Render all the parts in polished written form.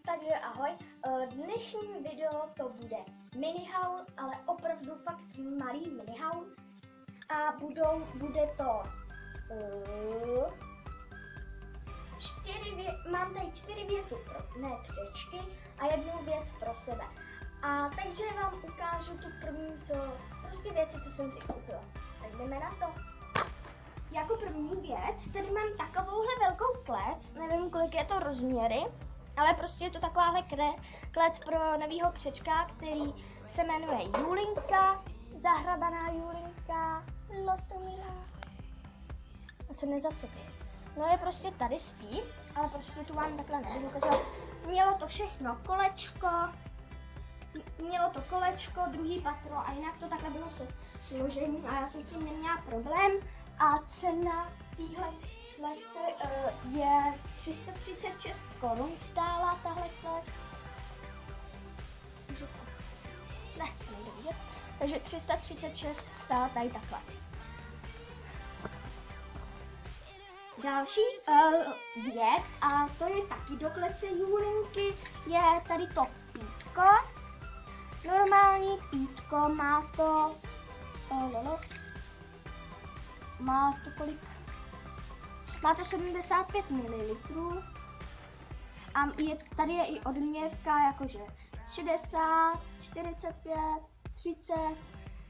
Takže ahoj, dnešní video to bude minihaul, ale opravdu fakt malý minihaul a bude to mám tady 4 věci pro mé křečky a 1 věc pro sebe. A takže vám ukážu tu první, prostě věci, co jsem si koupila. Tak jdeme na to. Jako první věc, tady mám takovouhle velkou klec, nevím, kolik je to rozměry, ale prostě je to takováhle klec pro novýho křečka, který se jmenuje Julinka, zahrabaná Julinka, Lostomilá. A co nezasypíš? No je prostě tady spí, ale prostě tu vám takhle nebudu ukazovat. Mělo to všechno kolečko, druhý patro a jinak to takhle bylo složení a já jsem s tím neměla problém. A cena téhle klece je 336 korun stála tahle klec. Ne, nejde vidět. Takže 336 stála tady ta klec. Další věc, a to je taky do klece Julinky, je tady to pítko. Normální pítko, má to kolik? Má to 75 ml. A tady je i odměrka jakože 60, 45, 30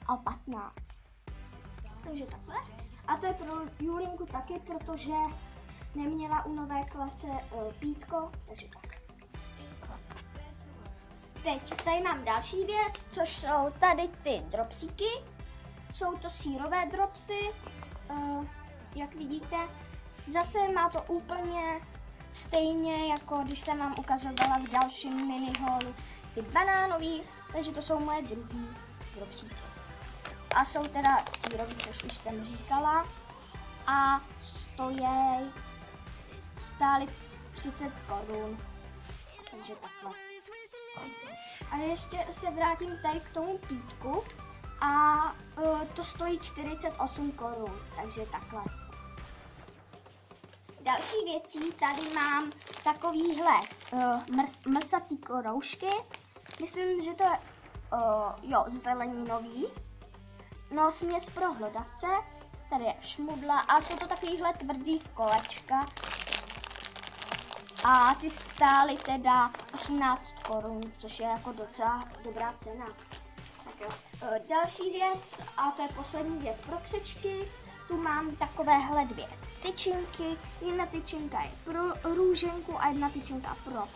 a 15. Takže takhle. A to je pro Julinku taky, protože neměla u nové klece pítko, takže tak. Teď tady mám další věc, což jsou tady ty dropsíky. Jsou to sýrové dropsy, jak vidíte. Zase má to úplně stejně, jako když jsem vám ukazovala v dalším minihaulu ty banánový, takže to jsou moje druhý dropsíci. A jsou teda sýrový, což už jsem říkala. A stály 30 korun. Takže takhle. A ještě se vrátím tady k tomu pítku. A to stojí 48 korun. Takže takhle. Další věcí, tady mám takovýhle mrsací roušky. Myslím, že to je zeleninový. No, směs pro hlodavce, tady je šmudla a jsou to takovýhle tvrdý kolečka. A ty stály teda 18 korun, což je jako docela dobrá cena. Tak jo. Další věc, a to je poslední věc pro křečky, tu mám takovéhle 2 tyčinky. Jedna tyčinka je pro Růženku a jedna tyčinka pro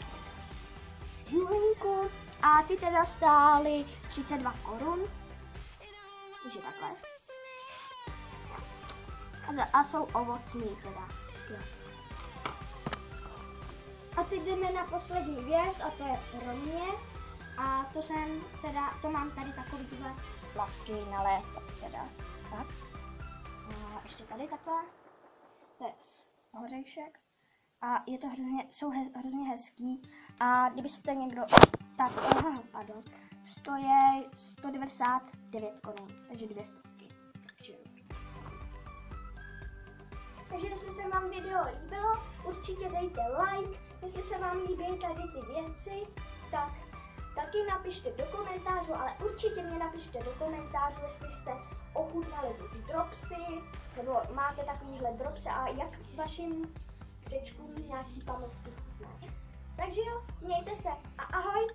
Julinku. A ty teda stály 32 korun. Takže takhle. A jsou ovocný teda. Jo. A teď jdeme na poslední věc a to je pro mě. A to mám tady takovýhle plavky na léto teda. Tak. A ještě tady takhle. To je hořejšek. A je to jsou hrozně hezký. A kdybyste někdo stojí 199 korun, takže 200. Takže jestli se vám video líbilo, určitě dejte like. Jestli se vám líbí tady ty věci, tak taky napište do komentářů, ale určitě mě napište do komentářů, jestli jste ochutnali buď dropsy, nebo máte takovýhle dropsy a jak vašim křečkům nějaký pamlsky chutnají. Takže jo, mějte se a ahoj!